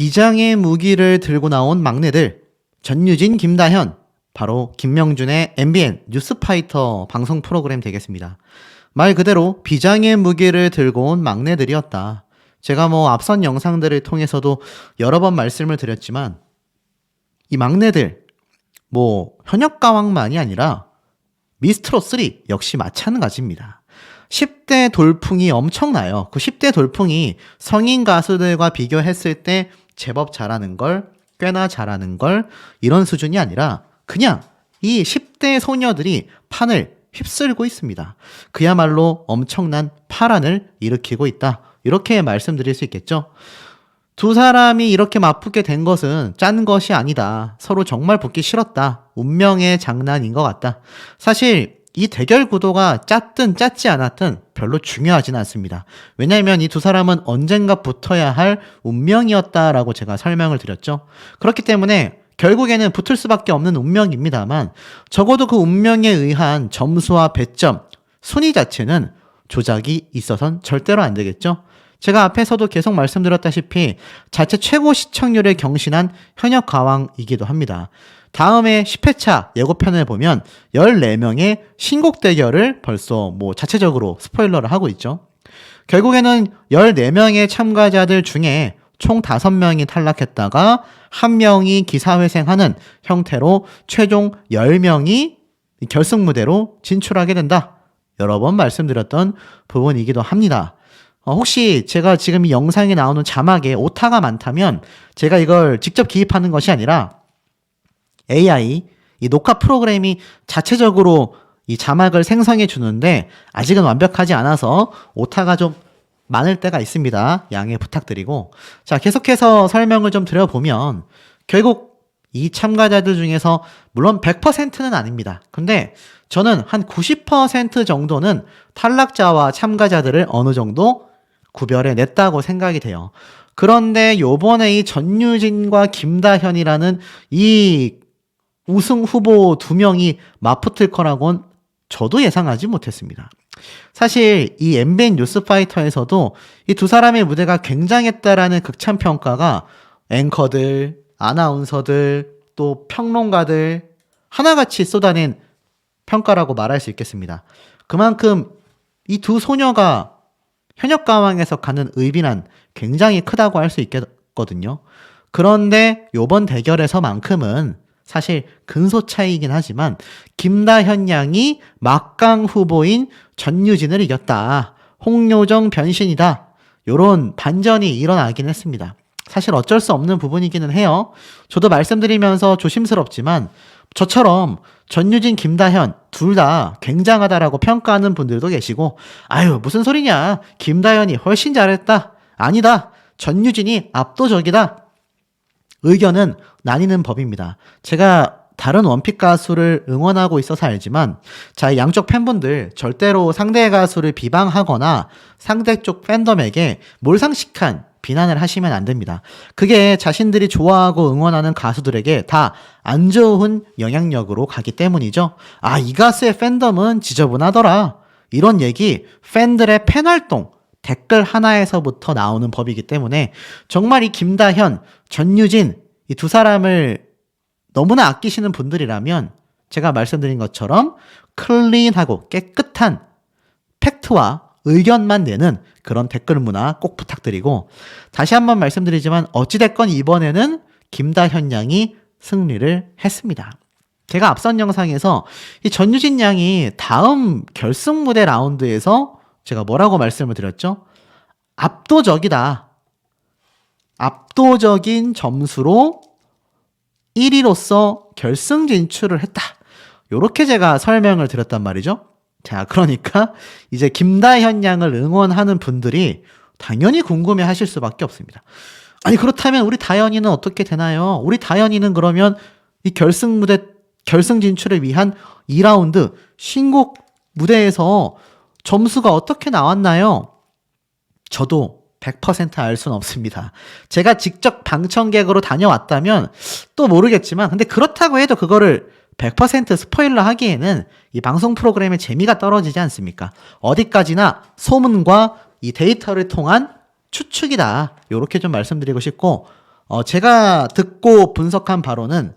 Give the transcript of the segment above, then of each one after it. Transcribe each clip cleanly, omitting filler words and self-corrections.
비장의 무기를 들고 나온 막내들 전유진, 김다현, 바로 김명준의 MBN 뉴스파이터 방송 프로그램 되겠습니다. 말 그대로 비장의 무기를 들고 온 막내들이었다. 제가 앞선 영상들을 통해서도 여러 번 말씀을 드렸지만 이 막내들 현역가왕만이 아니라 미스트롯3 역시 마찬가지입니다. 10대 돌풍이 엄청나요. 그 10대 돌풍이 성인 가수들과 비교했을 때 제법 잘하는 걸, 꽤나 잘하는 걸, 이런 수준이 아니라 그냥 이 10대 소녀들이 판을 휩쓸고 있습니다. 그야말로 엄청난 파란을 일으키고 있다. 이렇게 말씀드릴 수 있겠죠. 두 사람이 이렇게 맞붙게 된 것은 짠 것이 아니다. 서로 정말 붙기 싫었다. 운명의 장난인 것 같다. 사실 이 대결 구도가 짰든 짰지 않았든 별로 중요하진 않습니다. 왜냐하면 이 두 사람은 언젠가 붙어야 할 운명이었다라고 제가 설명을 드렸죠. 그렇기 때문에 결국에는 붙을 수밖에 없는 운명입니다만 적어도 그 운명에 의한 점수와 배점, 순위 자체는 조작이 있어선 절대로 안 되겠죠. 제가 앞에서도 계속 말씀드렸다시피 자체 최고 시청률을 경신한 현역 가왕이기도 합니다. 다음에 10회차 예고편을 보면 14명의 신곡 대결을 벌써 자체적으로 스포일러를 하고 있죠. 결국에는 14명의 참가자들 중에 총 5명이 탈락했다가 1명이 기사회생하는 형태로 최종 10명이 결승 무대로 진출하게 된다. 여러 번 말씀드렸던 부분이기도 합니다. 혹시 제가 지금 이 영상에 나오는 자막에 오타가 많다면 제가 이걸 직접 기입하는 것이 아니라 AI, 이 녹화 프로그램이 자체적으로 이 자막을 생성해 주는데 아직은 완벽하지 않아서 오타가 좀 많을 때가 있습니다. 양해 부탁드리고. 자, 계속해서 설명을 좀 드려보면 결국 이 참가자들 중에서 물론 100%는 아닙니다. 근데 저는 한 90% 정도는 탈락자와 참가자들을 어느 정도 구별해 냈다고 생각이 돼요. 그런데 요번에 이 전유진과 김다현이라는 이 우승 후보 2명이 맞붙을 거라고는 저도 예상하지 못했습니다. 사실 이 MBN 뉴스파이터에서도 이 두 사람의 무대가 굉장했다라는 극찬 평가가 앵커들, 아나운서들, 또 평론가들 하나같이 쏟아낸 평가라고 말할 수 있겠습니다. 그만큼 이 두 소녀가 현역 가왕에서 가는 의빈한 굉장히 크다고 할 수 있겠거든요. 그런데 요번 대결에서만큼은 사실 근소 차이이긴 하지만 김다현 양이 막강 후보인 전유진을 이겼다. 홍요정 변신이다. 요런 반전이 일어나긴 했습니다. 사실 어쩔 수 없는 부분이기는 해요. 저도 말씀드리면서 조심스럽지만 저처럼 전유진, 김다현 둘 다 굉장하다라고 평가하는 분들도 계시고 아유 무슨 소리냐. 김다현이 훨씬 잘했다. 아니다. 전유진이 압도적이다. 의견은 나뉘는 법입니다. 제가 다른 원픽 가수를 응원하고 있어서 알지만 자, 양쪽 팬분들 절대로 상대 가수를 비방하거나 상대 쪽 팬덤에게 몰상식한 비난을 하시면 안 됩니다. 그게 자신들이 좋아하고 응원하는 가수들에게 다 안 좋은 영향력으로 가기 때문이죠. 아, 이 가수의 팬덤은 지저분하더라. 이런 얘기 팬들의 팬활동 댓글 하나에서부터 나오는 법이기 때문에 정말 이 김다현, 전유진 이 두 사람을 너무나 아끼시는 분들이라면 제가 말씀드린 것처럼 클린하고 깨끗한 팩트와 의견만 내는 그런 댓글 문화 꼭 부탁드리고 다시 한번 말씀드리지만 어찌됐건 이번에는 김다현 양이 승리를 했습니다. 제가 앞선 영상에서 이 전유진 양이 다음 결승 무대 라운드에서 제가 뭐라고 말씀을 드렸죠? 압도적이다. 압도적인 점수로 1위로서 결승 진출을 했다. 요렇게 제가 설명을 드렸단 말이죠. 자, 그러니까 이제 김다현 양을 응원하는 분들이 당연히 궁금해 하실 수밖에 없습니다. 아니, 그렇다면 우리 다현이는 어떻게 되나요? 우리 다현이는 그러면 이 결승 진출을 위한 2라운드 신곡 무대에서 점수가 어떻게 나왔나요? 저도 100% 알 수는 없습니다. 제가 직접 방청객으로 다녀왔다면 또 모르겠지만 근데 그렇다고 해도 그거를 100% 스포일러 하기에는 이 방송 프로그램의 재미가 떨어지지 않습니까? 어디까지나 소문과 이 데이터를 통한 추측이다. 요렇게 좀 말씀드리고 싶고 제가 듣고 분석한 바로는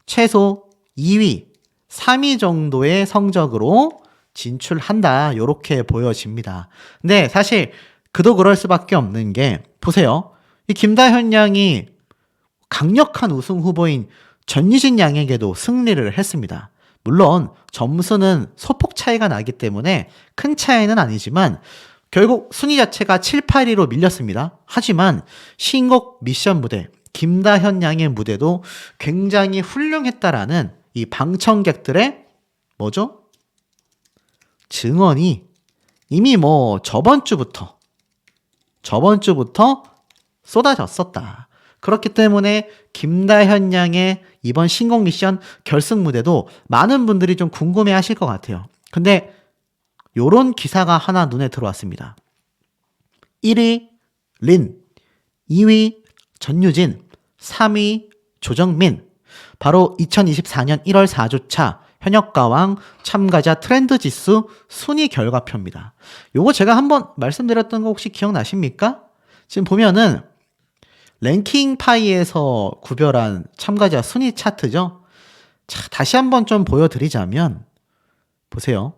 최소 2위, 3위 정도의 성적으로 진출한다. 요렇게 보여집니다. 근데 사실 그도 그럴 수밖에 없는 게 보세요. 이 김다현 양이 강력한 우승 후보인 전유진 양에게도 승리를 했습니다. 물론 점수는 소폭 차이가 나기 때문에 큰 차이는 아니지만 결국 순위 자체가 7, 8위로 밀렸습니다. 하지만 신곡 미션 무대 김다현 양의 무대도 굉장히 훌륭했다라는 이 방청객들의 뭐죠? 증언이 이미 뭐 저번 주부터 쏟아졌었다. 그렇기 때문에 김다현 양의 이번 신곡 미션 결승 무대도 많은 분들이 좀 궁금해 하실 것 같아요. 근데 요런 기사가 하나 눈에 들어왔습니다. 1위 린, 2위 전유진, 3위 조정민. 바로 2024년 1월 4주차 현역가왕 참가자 트렌드 지수 순위 결과표입니다. 요거 제가 한번 말씀드렸던 거 혹시 기억나십니까? 지금 보면은 랭킹 파이에서 구별한 참가자 순위 차트죠. 자, 다시 한번 좀 보여드리자면 보세요.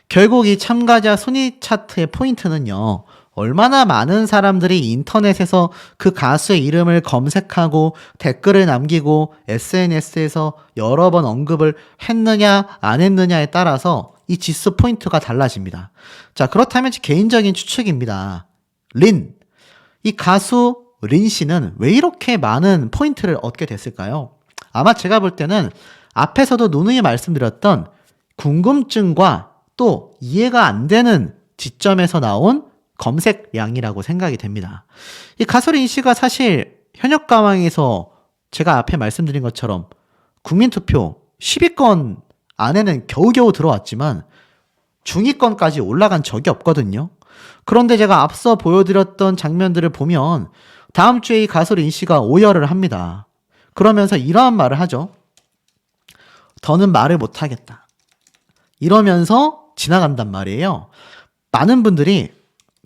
결국 이 참가자 순위 차트의 포인트는요. 얼마나 많은 사람들이 인터넷에서 그 가수의 이름을 검색하고 댓글을 남기고 SNS에서 여러 번 언급을 했느냐 안 했느냐에 따라서 이 지수 포인트가 달라집니다. 자, 그렇다면 제 개인적인 추측입니다. 이 가수 린 씨는 왜 이렇게 많은 포인트를 얻게 됐을까요? 아마 제가 볼 때는 앞에서도 누누이 말씀드렸던 궁금증과 또 이해가 안 되는 지점에서 나온 검색량이라고 생각이 됩니다. 이 가수 린 씨가 사실 현역가왕에서 제가 앞에 말씀드린 것처럼 국민투표 10위권 안에는 겨우겨우 들어왔지만 중위권까지 올라간 적이 없거든요. 그런데 제가 앞서 보여드렸던 장면들을 보면 다음 주에 이 가수 린 씨가 오열을 합니다. 그러면서 이러한 말을 하죠. 더는 말을 못하겠다. 이러면서 지나간단 말이에요. 많은 분들이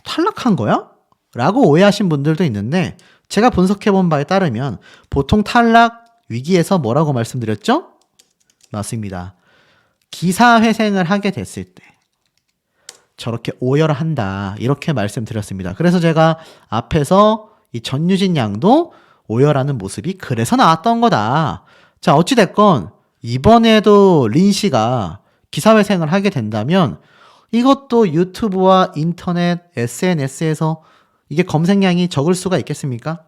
탈락한 거야? 라고 오해하신 분들도 있는데 제가 분석해본 바에 따르면 보통 탈락 위기에서 뭐라고 말씀드렸죠? 맞습니다. 기사회생을 하게 됐을 때 저렇게 오열을 한다. 이렇게 말씀드렸습니다. 그래서 제가 앞에서 이 전유진 양도 오열하는 모습이 그래서 나왔던 거다. 자, 어찌됐건 이번에도 린 씨가 기사회생을 하게 된다면 이것도 유튜브와 인터넷, SNS에서 이게 검색량이 적을 수가 있겠습니까?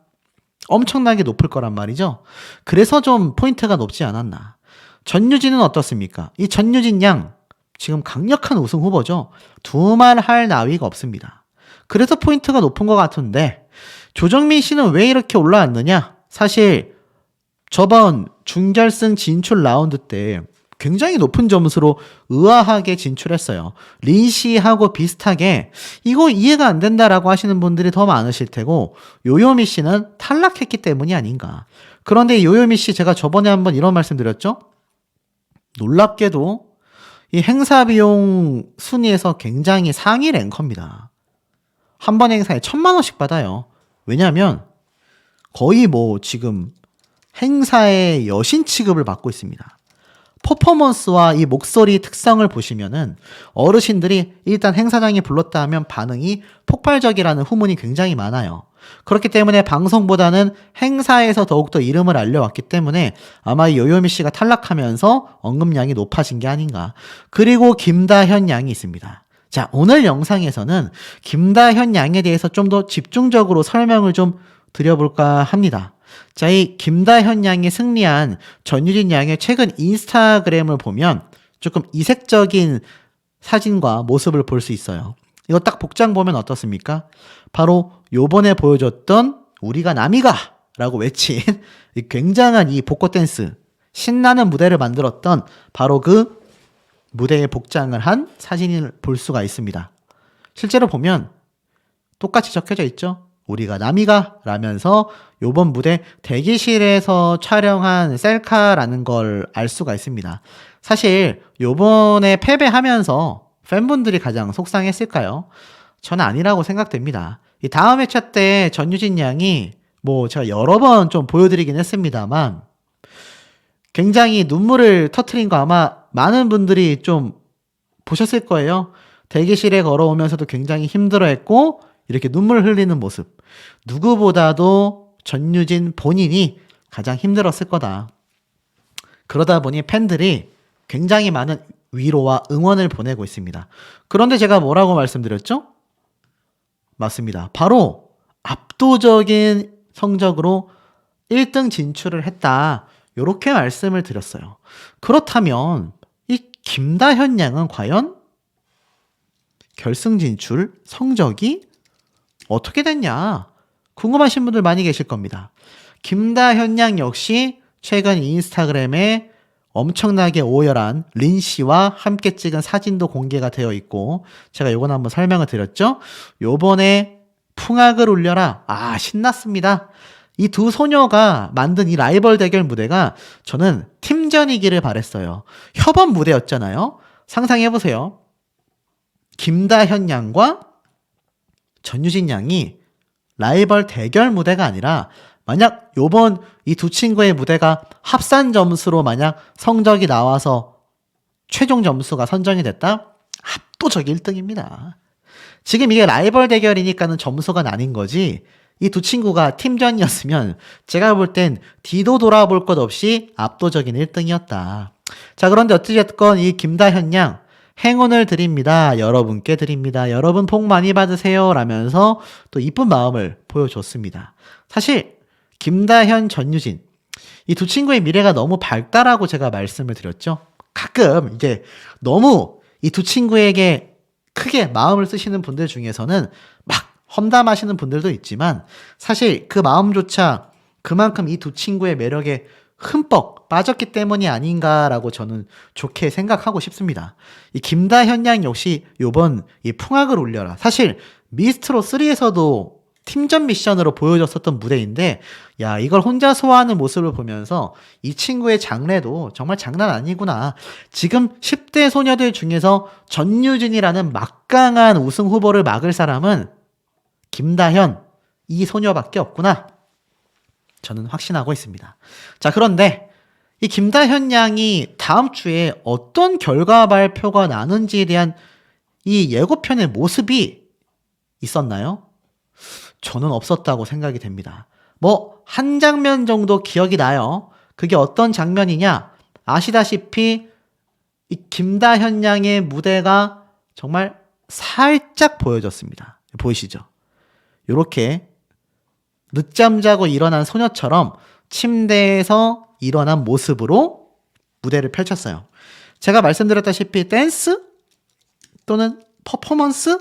엄청나게 높을 거란 말이죠. 그래서 좀 포인트가 높지 않았나. 전유진은 어떻습니까? 이 전유진 양 지금 강력한 우승 후보죠. 두말할 나위가 없습니다. 그래서 포인트가 높은 것 같은데 조정민 씨는 왜 이렇게 올라왔느냐? 사실 저번 준결승 진출 라운드 때 굉장히 높은 점수로 의아하게 진출했어요. 린 씨하고 비슷하게 이거 이해가 안 된다라고 하시는 분들이 더 많으실 테고 요요미 씨는 탈락했기 때문이 아닌가. 그런데 요요미 씨 제가 저번에 한번 이런 말씀 드렸죠? 놀랍게도 이 행사 비용 순위에서 굉장히 상위 랭커입니다. 한 번 행사에 1,000만 원씩 받아요. 왜냐하면 거의 뭐 지금 행사의 여신 취급을 받고 있습니다. 퍼포먼스와 이 목소리 특성을 보시면은 어르신들이 일단 행사장에 불렀다 하면 반응이 폭발적이라는 후문이 굉장히 많아요. 그렇기 때문에 방송보다는 행사에서 더욱더 이름을 알려왔기 때문에 아마 요요미 씨가 탈락하면서 언급량이 높아진 게 아닌가. 그리고 김다현 양이 있습니다. 자, 오늘 영상에서는 김다현 양에 대해서 좀 더 집중적으로 설명을 좀 드려볼까 합니다. 자, 이 김다현 양이 승리한 전유진 양의 최근 인스타그램을 보면 조금 이색적인 사진과 모습을 볼 수 있어요. 이거 딱 복장 보면 어떻습니까? 바로 요번에 보여줬던 우리가 남이가 라고 외친 굉장한 이 복고 댄스, 신나는 무대를 만들었던 바로 그 무대에 복장을 한 사진을 볼 수가 있습니다. 실제로 보면 똑같이 적혀져 있죠. 우리가 남이가 라면서 요번 무대 대기실에서 촬영한 셀카라는 걸 알 수가 있습니다. 사실 요번에 패배하면서 팬분들이 가장 속상했을까요? 저는 아니라고 생각됩니다. 이 다음 회차 때 전유진 양이 뭐 제가 여러 번 좀 보여드리긴 했습니다만 굉장히 눈물을 터트린 거 아마 많은 분들이 좀 보셨을 거예요. 대기실에 걸어오면서도 굉장히 힘들어했고 이렇게 눈물 흘리는 모습. 누구보다도 전유진 본인이 가장 힘들었을 거다. 그러다 보니 팬들이 굉장히 많은 위로와 응원을 보내고 있습니다. 그런데 제가 뭐라고 말씀드렸죠? 맞습니다. 바로 압도적인 성적으로 1등 진출을 했다. 이렇게 말씀을 드렸어요. 그렇다면 이 김다현 양은 과연 결승 진출 성적이 어떻게 됐냐? 궁금하신 분들 많이 계실 겁니다. 김다현 양 역시 최근 인스타그램에 엄청나게 오열한 린 씨와 함께 찍은 사진도 공개가 되어 있고 제가 요건 한번 설명을 드렸죠. 요번에 풍악을 울려라. 신났습니다. 이 두 소녀가 만든 이 라이벌 대결 무대가 저는 팀전이기를 바랬어요. 협업 무대였잖아요. 상상해보세요. 김다현 양과 전유진 양이 라이벌 대결 무대가 아니라 만약 요번 이 두 친구의 무대가 합산 점수로 만약 성적이 나와서 최종 점수가 선정이 됐다? 압도적 1등입니다. 지금 이게 라이벌 대결이니까는 점수가 나뉜 거지 이 두 친구가 팀전이었으면 제가 볼 땐 뒤도 돌아볼 것 없이 압도적인 1등이었다. 자, 그런데 어찌됐건 이 김다현 양 행운을 드립니다. 여러분께 드립니다. 여러분 복 많이 받으세요. 라면서 또 이쁜 마음을 보여줬습니다. 사실 김다현, 전유진 이 두 친구의 미래가 너무 밝다라고 제가 말씀을 드렸죠. 가끔 이제 너무 이 두 친구에게 크게 마음을 쓰시는 분들 중에서는 막 험담하시는 분들도 있지만 사실 그 마음조차 그만큼 이 두 친구의 매력에 흠뻑 빠졌기 때문이 아닌가라고 저는 좋게 생각하고 싶습니다. 이 김다현 양 역시 요번 이 풍악을 울려라. 사실 미스트롯 3에서도 팀전 미션으로 보여줬었던 무대인데 야 이걸 혼자 소화하는 모습을 보면서 이 친구의 장래도 정말 장난 아니구나. 지금 10대 소녀들 중에서 전유진이라는 막강한 우승 후보를 막을 사람은 김다현 이 소녀밖에 없구나. 저는 확신하고 있습니다. 자, 그런데 이 김다현 양이 다음 주에 어떤 결과 발표가 나는지에 대한 이 예고편의 모습이 있었나요? 저는 없었다고 생각이 됩니다. 뭐 한 장면 정도 기억이 나요. 그게 어떤 장면이냐? 아시다시피 이 김다현 양의 무대가 정말 살짝 보여졌습니다. 보이시죠? 이렇게 늦잠 자고 일어난 소녀처럼 침대에서 일어난 모습으로 무대를 펼쳤어요. 제가 말씀드렸다시피 댄스 또는 퍼포먼스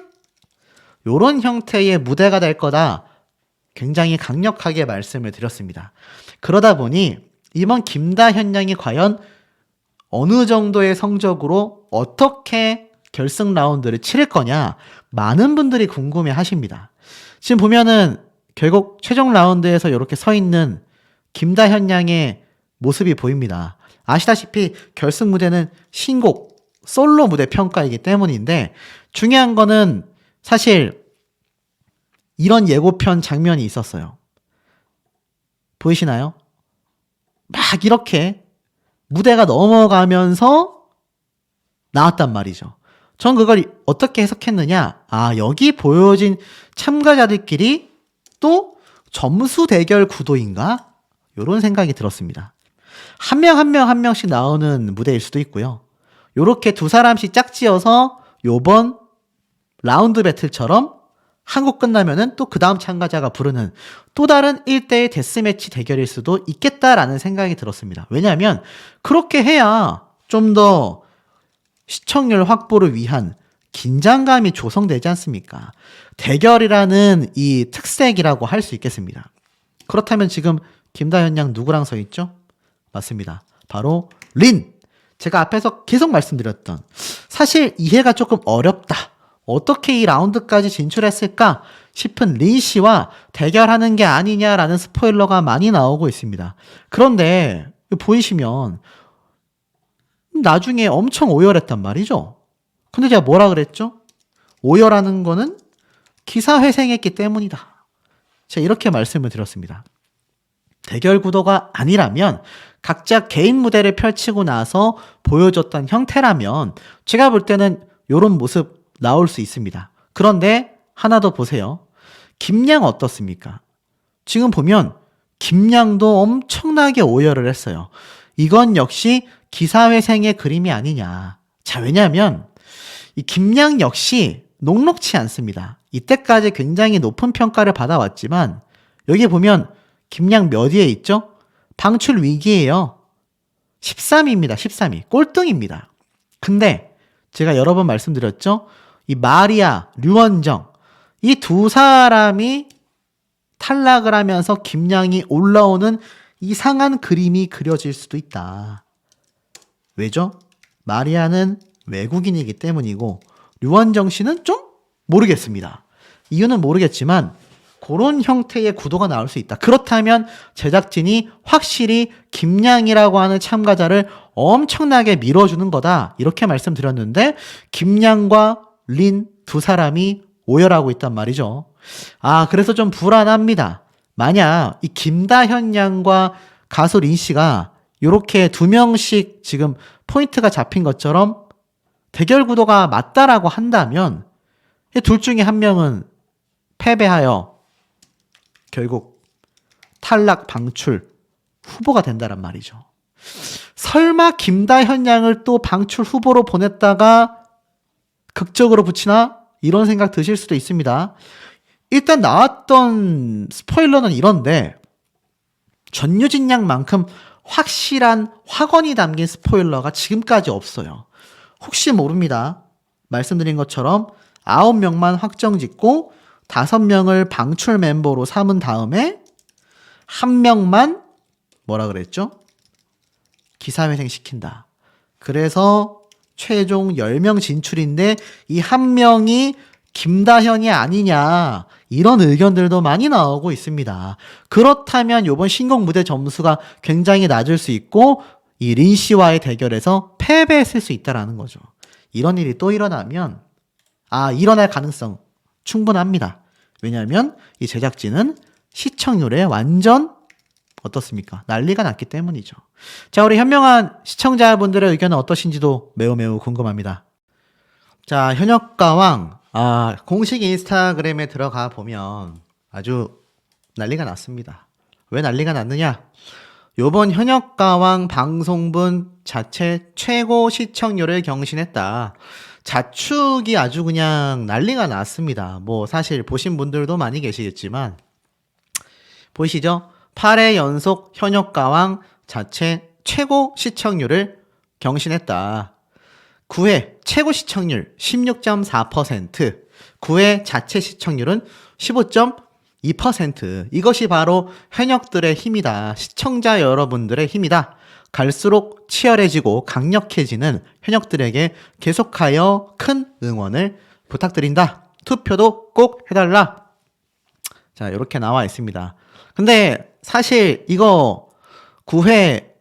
이런 형태의 무대가 될 거다 굉장히 강력하게 말씀을 드렸습니다. 그러다 보니 이번 김다현 양이 과연 어느 정도의 성적으로 어떻게 결승 라운드를 치를 거냐 많은 분들이 궁금해 하십니다. 지금 보면은 결국 최종 라운드에서 이렇게 서 있는 김다현 양의 모습이 보입니다. 아시다시피 결승 무대는 신곡, 솔로 무대 평가이기 때문인데 중요한 거는 사실 이런 예고편 장면이 있었어요. 보이시나요? 막 이렇게 무대가 넘어가면서 나왔단 말이죠. 전 그걸 어떻게 해석했느냐? 여기 보여진 참가자들끼리 또 점수 대결 구도인가? 이런 생각이 들었습니다. 한 명 한 명씩 나오는 무대일 수도 있고요. 요렇게 두 사람씩 짝지어서 요번 라운드 배틀처럼 한 곡 끝나면은 또 그 다음 참가자가 부르는 또 다른 1대1 데스매치 대결일 수도 있겠다라는 생각이 들었습니다. 왜냐하면 그렇게 해야 좀 더 시청률 확보를 위한 긴장감이 조성되지 않습니까? 대결이라는 이 특색이라고 할 수 있겠습니다. 그렇다면 지금 김다현 양 누구랑 서 있죠? 맞습니다. 바로 린! 제가 앞에서 계속 말씀드렸던 사실 이해가 조금 어렵다. 어떻게 이 라운드까지 진출했을까 싶은 린 씨와 대결하는 게 아니냐라는 스포일러가 많이 나오고 있습니다. 그런데 보이시면 나중에 엄청 오열했단 말이죠. 근데 제가 뭐라 그랬죠? 오열하는 거는 기사회생했기 때문이다. 제가 이렇게 말씀을 드렸습니다. 대결 구도가 아니라면 각자 개인 무대를 펼치고 나서 보여줬던 형태라면 제가 볼 때는 이런 모습 나올 수 있습니다. 그런데 하나 더 보세요. 김양 어떻습니까? 지금 보면 김양도 엄청나게 오열을 했어요. 이건 역시 기사회생의 그림이 아니냐. 자, 왜냐하면 이 김양 역시 녹록치 않습니다. 이때까지 굉장히 높은 평가를 받아왔지만 여기 보면 김양 몇 위에 있죠? 방출 위기예요. 13위입니다. 13위. 꼴등입니다. 근데 제가 여러 번 말씀드렸죠? 이 마리아, 류원정 이 두 사람이 탈락을 하면서 김양이 올라오는 이상한 그림이 그려질 수도 있다. 왜죠? 마리아는 외국인이기 때문이고 류원정 씨는 좀 모르겠습니다. 이유는 모르겠지만 그런 형태의 구도가 나올 수 있다. 그렇다면 제작진이 확실히 김양이라고 하는 참가자를 엄청나게 밀어주는 거다. 이렇게 말씀드렸는데 김양과 린 두 사람이 오열하고 있단 말이죠. 그래서 좀 불안합니다. 만약 이 김다현 양과 가수 린 씨가 이렇게 두 명씩 지금 포인트가 잡힌 것처럼 대결 구도가 맞다라고 한다면 둘 중에 한 명은 패배하여 결국 탈락 방출 후보가 된다란 말이죠. 설마 김다현 양을 또 방출 후보로 보냈다가 극적으로 붙이나? 이런 생각 드실 수도 있습니다. 일단 나왔던 스포일러는 이런데 전유진 양만큼 확실한 확언이 담긴 스포일러가 지금까지 없어요. 혹시 모릅니다. 말씀드린 것처럼 9명만 확정 짓고 5명을 방출 멤버로 삼은 다음에 1명만 뭐라 그랬죠? 기사회생 시킨다. 그래서 최종 10명 진출인데 이 1명이 김다현이 아니냐 이런 의견들도 많이 나오고 있습니다. 그렇다면 이번 신곡 무대 점수가 굉장히 낮을 수 있고 이 린 씨와의 대결에서 패배했을 수 있다라는 거죠. 이런 일이 또 일어나면 일어날 가능성 충분합니다. 왜냐하면 이 제작진은 시청률에 완전 어떻습니까? 난리가 났기 때문이죠. 자, 우리 현명한 시청자분들의 의견은 어떠신지도 매우 궁금합니다. 자, 현역가왕 공식 인스타그램에 들어가 보면 아주 난리가 났습니다. 왜 난리가 났느냐? 요번 현역가왕 방송분 자체 최고 시청률을 경신했다. 자축이 아주 그냥 난리가 났습니다. 뭐 사실 보신 분들도 많이 계시겠지만 보이시죠? 8회 연속 현역가왕 자체 최고 시청률을 경신했다. 9회 최고 시청률 16.4%, 9회 자체 시청률은 15.2%. 이것이 바로 현역들의 힘이다. 시청자 여러분들의 힘이다. 갈수록 치열해지고 강력해지는 현역들에게 계속하여 큰 응원을 부탁드린다. 투표도 꼭 해달라. 자, 이렇게 나와 있습니다. 근데 사실 이거 9회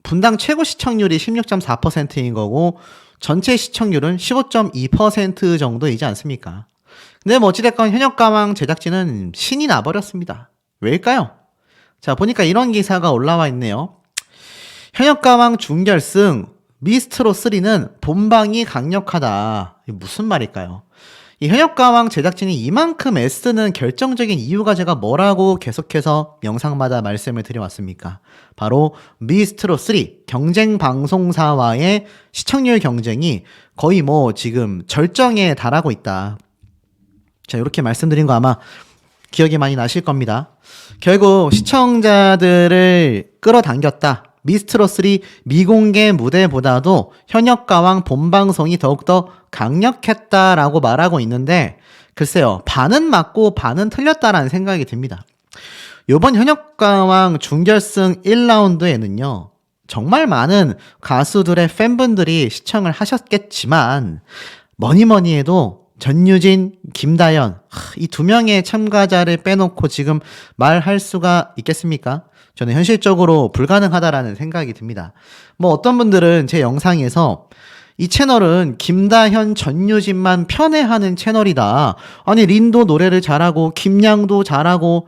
분당 최고 시청률이 16.4%인 거고 전체 시청률은 15.2% 정도이지 않습니까? 근데 뭐 어찌됐건 현역가왕 제작진은 신이 나버렸습니다. 왜일까요? 자, 보니까 이런 기사가 올라와 있네요. 현역가왕 준결승 미스트롯 3는 본방이 강력하다. 이게 무슨 말일까요? 이 현역가왕 제작진이 이만큼 애쓰는 결정적인 이유가 제가 뭐라고 계속해서 영상마다 말씀을 드려왔습니까? 바로 미스트롯 3 경쟁 방송사와의 시청률 경쟁이 거의 뭐 지금 절정에 달하고 있다. 자, 이렇게 말씀드린 거 아마 기억이 많이 나실 겁니다. 결국 시청자들을 끌어당겼다. 미스트롯 3 미공개 무대보다도 현역가왕 본방송이 더욱더 강력했다라고 말하고 있는데 글쎄요, 반은 맞고 반은 틀렸다라는 생각이 듭니다. 이번 현역가왕 준결승 1라운드에는요 정말 많은 가수들의 팬분들이 시청을 하셨겠지만 뭐니 해도 전유진, 김다현 이 두 명의 참가자를 빼놓고 지금 말할 수가 있겠습니까? 저는 현실적으로 불가능하다라는 생각이 듭니다. 뭐 어떤 분들은 제 영상에서 이 채널은 김다현, 전유진만 편애하는 채널이다. 아니 린도 노래를 잘하고 김양도 잘하고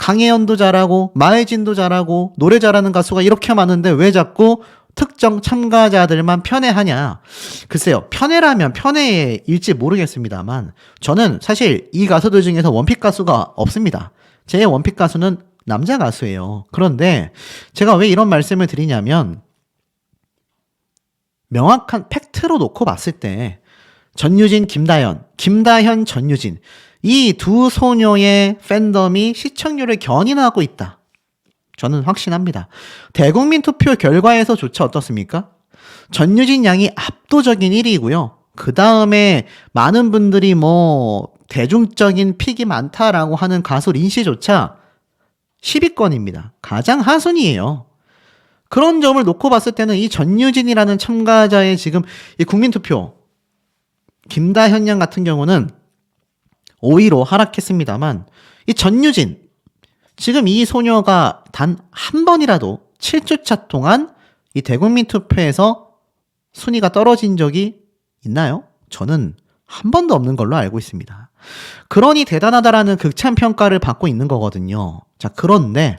강혜연도 잘하고 마혜진도 잘하고 노래 잘하는 가수가 이렇게 많은데 왜 자꾸 특정 참가자들만 편애하냐. 글쎄요. 편애라면 편애일지 모르겠습니다만 저는 사실 이 가수들 중에서 원픽 가수가 없습니다. 제 원픽 가수는 남자 가수예요. 그런데 제가 왜 이런 말씀을 드리냐면 명확한 팩트로 놓고 봤을 때 전유진, 김다현, 전유진 이 두 소녀의 팬덤이 시청률을 견인하고 있다. 저는 확신합니다. 대국민 투표 결과에서조차 어떻습니까? 전유진 양이 압도적인 1위고요. 그 다음에 많은 분들이 대중적인 픽이 많다라고 하는 가수 린씨조차 10위권입니다. 가장 하순위예요. 그런 점을 놓고 봤을 때는 이 전유진이라는 참가자의 지금 이 국민투표 김다현 양 같은 경우는 5위로 하락했습니다만 이 전유진 지금 이 소녀가 단 한 번이라도 7주차 동안 이 대국민 투표에서 순위가 떨어진 적이 있나요? 저는 한 번도 없는 걸로 알고 있습니다. 그러니 대단하다라는 극찬 평가를 받고 있는 거거든요. 자, 그런데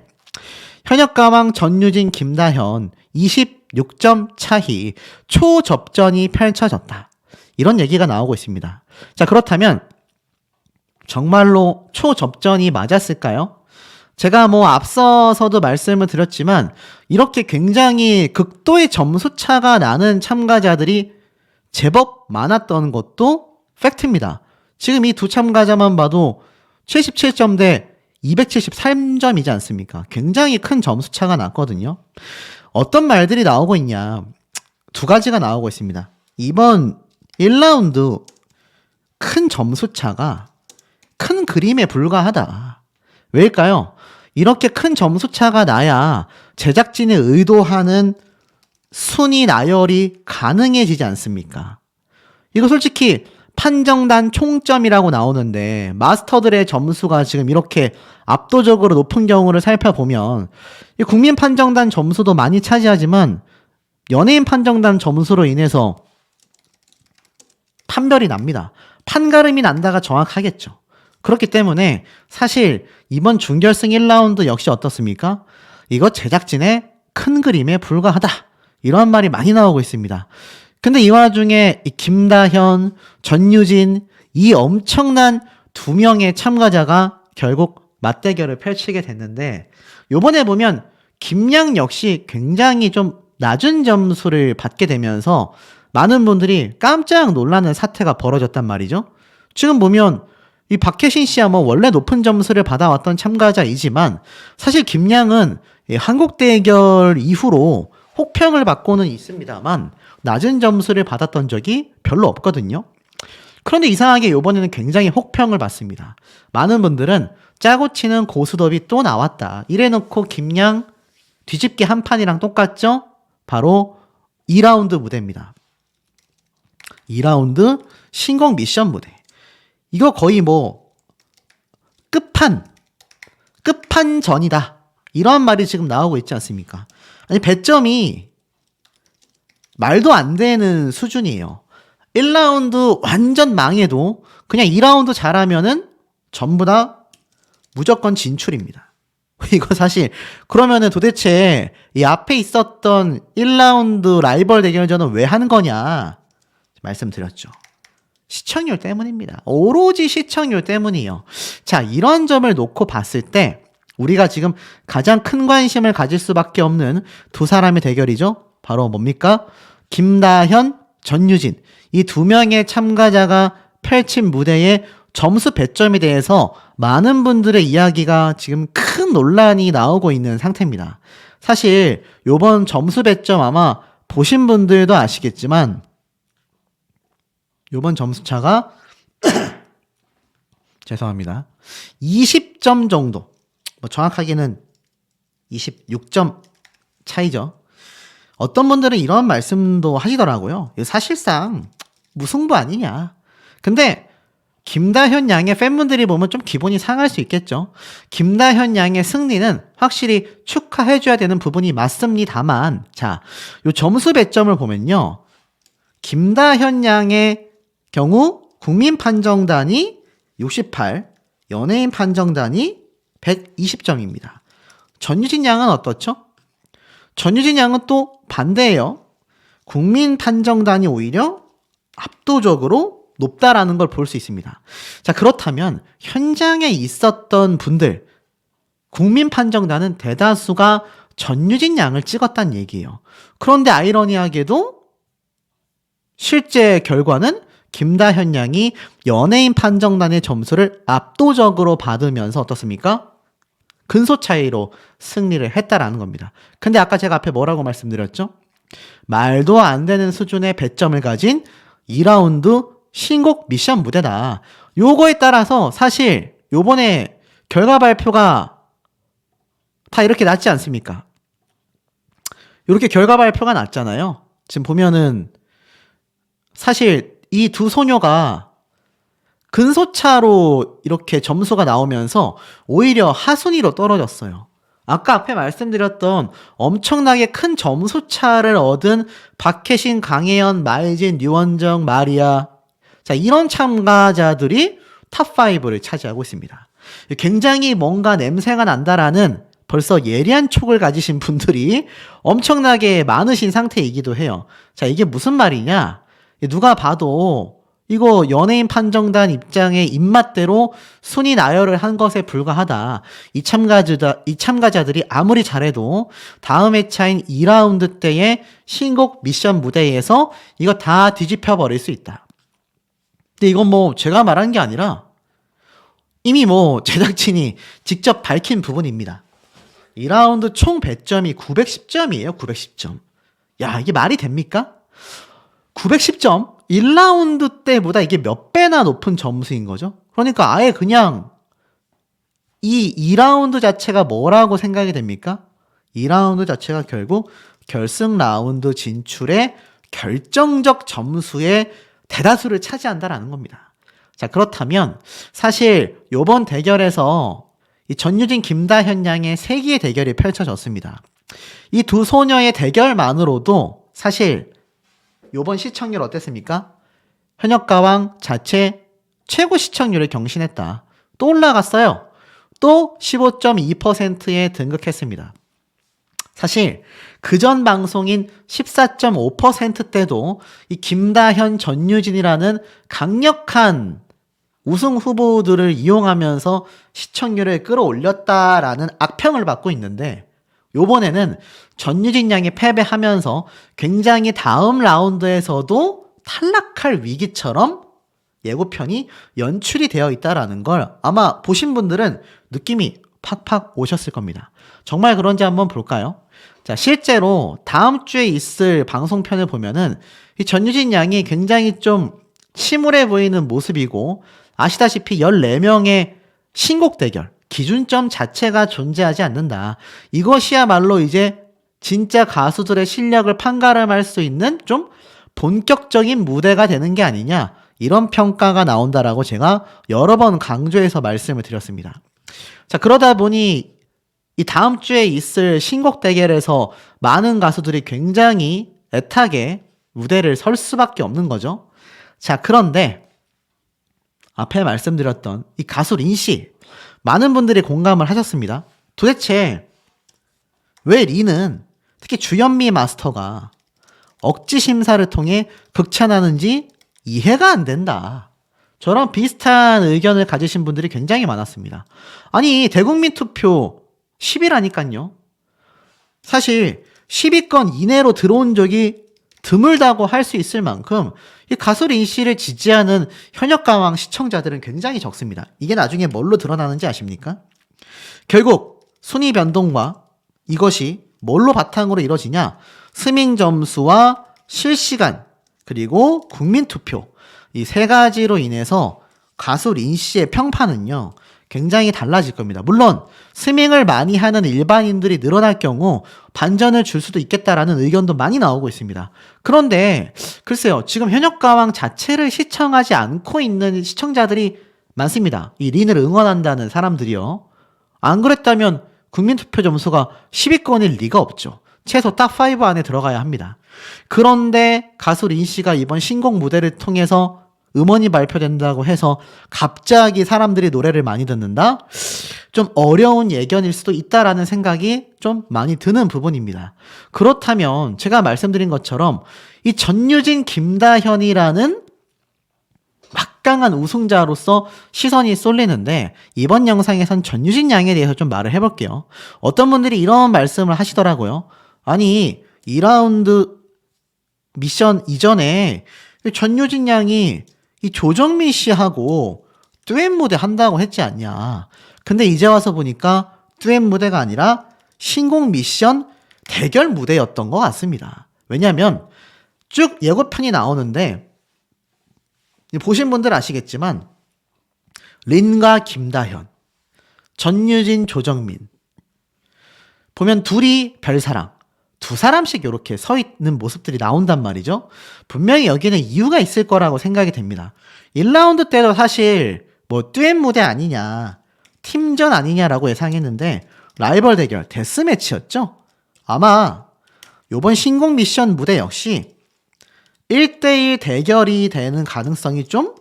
현역 가왕 전유진, 김다현 26점 차이 초접전이 펼쳐졌다. 이런 얘기가 나오고 있습니다. 자, 그렇다면 정말로 초접전이 맞았을까요? 제가 앞서서도 말씀을 드렸지만 이렇게 굉장히 극도의 점수 차가 나는 참가자들이 제법 많았던 것도 팩트입니다. 지금 이 두 참가자만 봐도 77점 대 273점이지 않습니까? 굉장히 큰 점수 차가 났거든요. 어떤 말들이 나오고 있냐? 두 가지가 나오고 있습니다. 이번 1라운드 큰 점수 차가 큰 그림에 불과하다. 왜일까요? 이렇게 큰 점수 차가 나야 제작진이 의도하는 순위 나열이 가능해지지 않습니까? 이거 솔직히 판정단 총점이라고 나오는데 마스터들의 점수가 지금 이렇게 압도적으로 높은 경우를 살펴보면 이 국민 판정단 점수도 많이 차지하지만 연예인 판정단 점수로 인해서 판별이 납니다. 판가름이 난다가 정확하겠죠. 그렇기 때문에 사실 이번 준결승 1라운드 역시 어떻습니까? 이거 제작진의 큰 그림에 불과하다. 이런 말이 많이 나오고 있습니다. 근데 이 와중에 이 김다현, 전유진 이 엄청난 두 명의 참가자가 결국 맞대결을 펼치게 됐는데 요번에 보면 김양 역시 굉장히 좀 낮은 점수를 받게 되면서 많은 분들이 깜짝 놀라는 사태가 벌어졌단 말이죠. 지금 보면 이 박혜신 씨야 원래 높은 점수를 받아왔던 참가자이지만 사실 김양은 한국 대결 이후로 혹평을 받고는 있습니다만 낮은 점수를 받았던 적이 별로 없거든요. 그런데 이상하게 이번에는 굉장히 혹평을 받습니다. 많은 분들은 짜고 치는 고수덥이 또 나왔다. 이래놓고 김양 뒤집기 한 판이랑 똑같죠? 바로 2라운드 무대입니다. 2라운드 신곡 미션 무대. 이거 거의 끝판전이다. 이런 말이 지금 나오고 있지 않습니까? 아니, 배점이 말도 안 되는 수준이에요. 1라운드 완전 망해도 그냥 2라운드 잘하면은 전부 다 무조건 진출입니다. 이거 사실 그러면은 도대체 이 앞에 있었던 1라운드 라이벌 대결전은 왜 하는 거냐 말씀드렸죠. 시청률 때문입니다. 오로지 시청률 때문이에요. 자, 이런 점을 놓고 봤을 때 우리가 지금 가장 큰 관심을 가질 수밖에 없는 두 사람의 대결이죠. 바로 뭡니까? 김다현, 전유진. 이 두 명의 참가자가 펼친 무대의 점수 배점에 대해서 많은 분들의 이야기가 지금 큰 논란이 나오고 있는 상태입니다. 사실 요번 점수 배점 아마 보신 분들도 아시겠지만 요번 점수 차가 죄송합니다. 20점 정도. 정확하게는 26점 차이죠. 어떤 분들은 이런 말씀도 하시더라고요. 사실상 무승부 아니냐. 근데 김다현 양의 팬분들이 보면 좀 기분이 상할 수 있겠죠. 김다현 양의 승리는 확실히 축하해줘야 되는 부분이 맞습니다만, 자, 요 점수 배점을 보면요. 김다현 양의 경우 국민 판정단이 68, 연예인 판정단이 120점입니다. 전유진 양은 어떻죠? 전유진 양은 또 반대예요. 국민 판정단이 오히려 압도적으로 높다라는 걸 볼 수 있습니다. 자, 그렇다면 현장에 있었던 분들, 국민 판정단은 대다수가 전유진 양을 찍었다는 얘기예요. 그런데 아이러니하게도 실제 결과는 김다현 양이 연예인 판정단의 점수를 압도적으로 받으면서 어떻습니까? 근소 차이로 승리를 했다라는 겁니다. 근데 아까 제가 앞에 뭐라고 말씀드렸죠? 말도 안 되는 수준의 배점을 가진 2라운드 신곡 미션 무대다. 요거에 따라서 사실 요번에 결과 발표가 다 이렇게 났지 않습니까? 이렇게 결과 발표가 났잖아요. 지금 보면은 사실 이 두 소녀가 근소차로 이렇게 점수가 나오면서 오히려 하순위로 떨어졌어요. 아까 앞에 말씀드렸던 엄청나게 큰 점수 차를 얻은 박혜신, 강혜연, 마이진, 류원정, 마리아, 자, 이런 참가자들이 탑5를 차지하고 있습니다. 굉장히 뭔가 냄새가 난다라는 벌써 예리한 촉을 가지신 분들이 엄청나게 많으신 상태이기도 해요. 자, 이게 무슨 말이냐? 누가 봐도 이거 연예인 판정단 입장의 입맛대로 순위 나열을 한 것에 불과하다. 이 참가자들이 아무리 잘해도 다음 회차인 2라운드 때의 신곡 미션 무대에서 이거 다 뒤집혀 버릴 수 있다. 근데 이건 뭐 제가 말한 게 아니라 이미 뭐 제작진이 직접 밝힌 부분입니다. 2라운드 총 배점이 910점이에요. 910점. 야, 이게 말이 됩니까? 910점? 1라운드 때보다 이게 몇 배나 높은 점수인 거죠? 그러니까 아예 그냥 이 2라운드 자체가 뭐라고 생각이 됩니까? 2라운드 자체가 결국 결승 라운드 진출의 결정적 점수의 대다수를 차지한다라는 겁니다. 자, 그렇다면 사실 요번 대결에서 이 전유진, 김다현 양의 세기의 대결이 펼쳐졌습니다. 이 두 소녀의 대결만으로도 사실 요번 시청률 어땠습니까? 현역가왕 자체 최고 시청률을 경신했다. 또 올라갔어요. 또 15.2%에 등극했습니다. 사실 그전 방송인 14.5% 때도 이 김다현, 전유진이라는 강력한 우승 후보들을 이용하면서 시청률을 끌어올렸다라는 악평을 받고 있는데 요번에는 전유진 양이 패배하면서 굉장히 다음 라운드에서도 탈락할 위기처럼 예고편이 연출이 되어 있다라는 걸 아마 보신 분들은 느낌이 팍팍 오셨을 겁니다. 정말 그런지 한번 볼까요? 자, 실제로 다음 주에 있을 방송편을 보면은 이 전유진 양이 굉장히 좀 침울해 보이는 모습이고 아시다시피 14명의 신곡 대결, 기준점 자체가 존재하지 않는다. 이것이야말로 이제 진짜 가수들의 실력을 판가름할 수 있는 좀 본격적인 무대가 되는 게 아니냐, 이런 평가가 나온다라고 제가 여러 번 강조해서 말씀을 드렸습니다. 자, 그러다 보니 이 다음 주에 있을 신곡 대결에서 많은 가수들이 굉장히 애타게 무대를 설 수밖에 없는 거죠. 자, 그런데 앞에 말씀드렸던 이 가수 린씨, 많은 분들이 공감을 하셨습니다. 도대체 왜 린은 특히 주현미 마스터가 억지 심사를 통해 극찬하는지 이해가 안 된다. 저랑 비슷한 의견을 가지신 분들이 굉장히 많았습니다. 아니, 대국민 투표 10위라니까요. 사실 10위권 이내로 들어온 적이 드물다고 할 수 있을 만큼 이 가수 린 씨를 지지하는 현역가왕 시청자들은 굉장히 적습니다. 이게 나중에 뭘로 드러나는지 아십니까? 결국 순위 변동과 이것이 뭘로 바탕으로 이루어지냐? 스밍 점수와 실시간 그리고 국민 투표, 이 세 가지로 인해서 가수 린 씨의 평판은요 굉장히 달라질 겁니다. 물론 스밍을 많이 하는 일반인들이 늘어날 경우 반전을 줄 수도 있겠다라는 의견도 많이 나오고 있습니다. 그런데 글쎄요, 지금 현역가왕 자체를 시청하지 않고 있는 시청자들이 많습니다. 이 린을 응원한다는 사람들이요. 안 그랬다면 국민투표 점수가 10위권일 리가 없죠. 최소 탑5 안에 들어가야 합니다. 그런데 가수 린 씨가 이번 신곡 무대를 통해서 음원이 발표된다고 해서 갑자기 사람들이 노래를 많이 듣는다? 좀 어려운 예견일 수도 있다라는 생각이 좀 많이 드는 부분입니다. 그렇다면 제가 말씀드린 것처럼 이 전유진, 김다현이라는 막강한 우승자로서 시선이 쏠리는데 이번 영상에선 전유진 양에 대해서 좀 말을 해볼게요. 어떤 분들이 이런 말씀을 하시더라고요. 아니 2라운드 미션 이전에 전유진 양이 이 조정민 씨하고 듀엣 무대 한다고 했지 않냐. 근데 이제 와서 보니까 듀엣 무대가 아니라 신곡 미션 대결 무대였던 것 같습니다. 왜냐하면 쭉 예고편이 나오는데 보신 분들 아시겠지만 린과 김다현, 전유진, 조정민 보면 둘이 별사랑 두 사람씩 이렇게 서 있는 모습들이 나온단 말이죠. 분명히 여기는 이유가 있을 거라고 생각이 됩니다. 1라운드 때도 사실 뭐 듀엣 무대 아니냐, 팀전 아니냐라고 예상했는데 라이벌 대결, 데스매치였죠. 아마 이번 신곡 미션 무대 역시 1대1 대결이 되는 가능성이 좀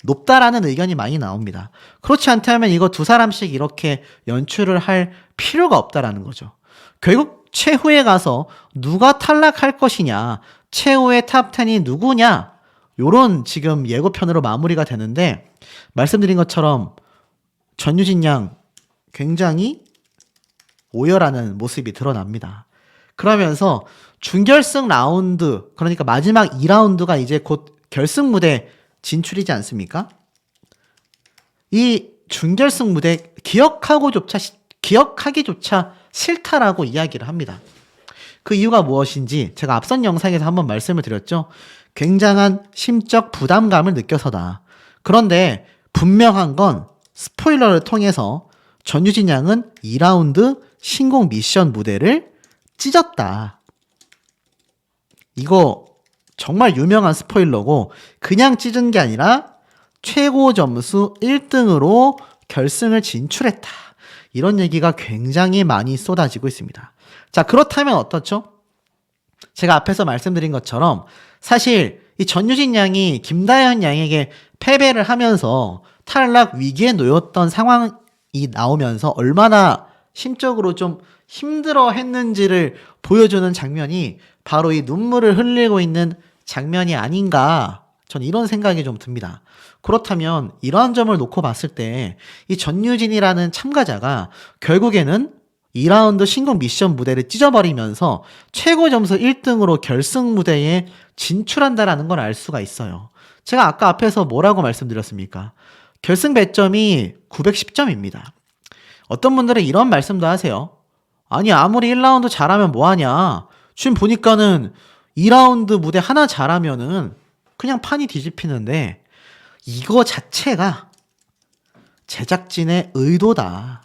높다라는 의견이 많이 나옵니다. 그렇지 않다면 이거 두 사람씩 이렇게 연출을 할 필요가 없다라는 거죠. 결국 최후에 가서 누가 탈락할 것이냐, 최후의 탑10이 누구냐, 요런 지금 예고편으로 마무리가 되는데 말씀드린 것처럼 전유진 양 굉장히 오열하는 모습이 드러납니다. 그러면서 준결승 라운드, 그러니까 마지막 2라운드가 이제 곧 결승 무대 진출이지 않습니까? 이 준결승 무대 기억하기조차 싫다라고 이야기를 합니다. 그 이유가 무엇인지 제가 앞선 영상에서 한번 말씀을 드렸죠. 굉장한 심적 부담감을 느껴서다. 그런데 분명한 건 스포일러를 통해서 전유진 양은 2라운드 신곡 미션 무대를 찢었다. 이거 정말 유명한 스포일러고 그냥 찢은 게 아니라 최고 점수 1등으로 결승을 진출했다. 이런 얘기가 굉장히 많이 쏟아지고 있습니다. 자, 그렇다면 어떻죠? 제가 앞에서 말씀드린 것처럼 사실 이 전유진 양이 김다현 양에게 패배를 하면서 탈락 위기에 놓였던 상황이 나오면서 얼마나 심적으로 좀 힘들어 했는지를 보여주는 장면이 바로 이 눈물을 흘리고 있는 장면이 아닌가, 전 이런 생각이 좀 듭니다. 그렇다면 이러한 점을 놓고 봤을 때 이 전유진이라는 참가자가 결국에는 2라운드 신곡 미션 무대를 찢어버리면서 최고 점수 1등으로 결승 무대에 진출한다라는 걸 알 수가 있어요. 제가 아까 앞에서 뭐라고 말씀드렸습니까? 결승 배점이 910점입니다. 어떤 분들은 이런 말씀도 하세요. 아니 아무리 1라운드 잘하면 뭐하냐. 지금 보니까는 2라운드 무대 하나 잘하면은 그냥 판이 뒤집히는데 이거 자체가 제작진의 의도다.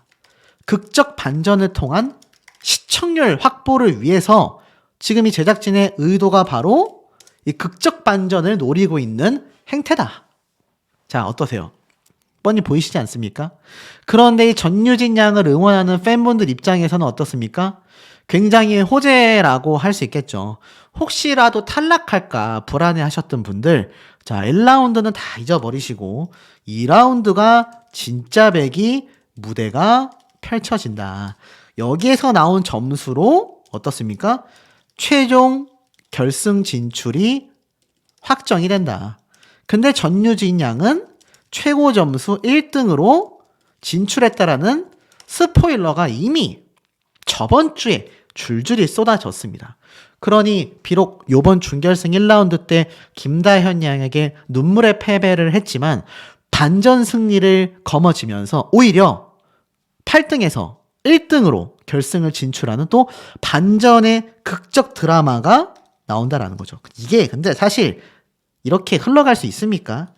극적 반전을 통한 시청률 확보를 위해서 지금 이 제작진의 의도가 바로 이 극적 반전을 노리고 있는 행태다. 자, 어떠세요? 뻔히 보이시지 않습니까? 그런데 이 전유진 양을 응원하는 팬분들 입장에서는 어떻습니까? 굉장히 호재라고 할 수 있겠죠. 혹시라도 탈락할까 불안해 하셨던 분들, 자, 1라운드는 다 잊어버리시고 2라운드가 진짜 배기 무대가 펼쳐진다. 여기에서 나온 점수로 어떻습니까? 최종 결승 진출이 확정이 된다. 근데 전유진 양은 최고 점수 1등으로 진출했다라는 스포일러가 이미 저번 주에 줄줄이 쏟아졌습니다. 그러니 비록 요번 준결승 1라운드 때 김다현 양에게 눈물의 패배를 했지만 반전 승리를 거머쥐면서 오히려 8등에서 1등으로 결승을 진출하는 또 반전의 극적 드라마가 나온다라는 거죠. 이게 근데 사실 이렇게 흘러갈 수 있습니까?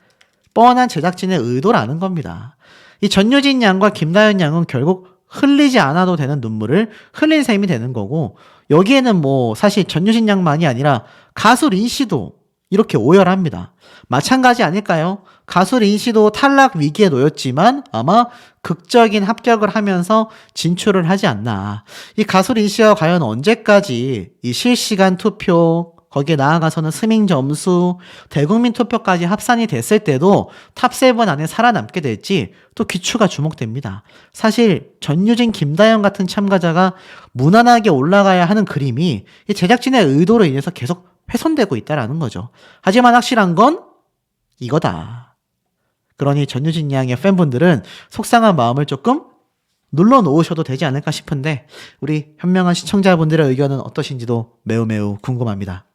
뻔한 제작진의 의도라는 겁니다. 이 전유진 양과 김다현 양은 결국 흘리지 않아도 되는 눈물을 흘린 셈이 되는 거고, 여기에는 뭐 사실 전유진 양만이 아니라 가수 린 씨도 이렇게 오열합니다. 마찬가지 아닐까요? 가수 린 씨도 탈락 위기에 놓였지만 아마 극적인 합격을 하면서 진출을 하지 않나. 이 가수 린 씨가 과연 언제까지 이 실시간 투표 거기에 나아가서는 스밍 점수, 대국민 투표까지 합산이 됐을 때도 탑7 안에 살아남게 될지 또 귀추가 주목됩니다. 사실 전유진, 김다영 같은 참가자가 무난하게 올라가야 하는 그림이 이 제작진의 의도로 인해서 계속 훼손되고 있다라는 거죠. 하지만 확실한 건 이거다. 그러니 전유진 양의 팬분들은 속상한 마음을 조금 눌러놓으셔도 되지 않을까 싶은데 우리 현명한 시청자분들의 의견은 어떠신지도 매우 매우 궁금합니다.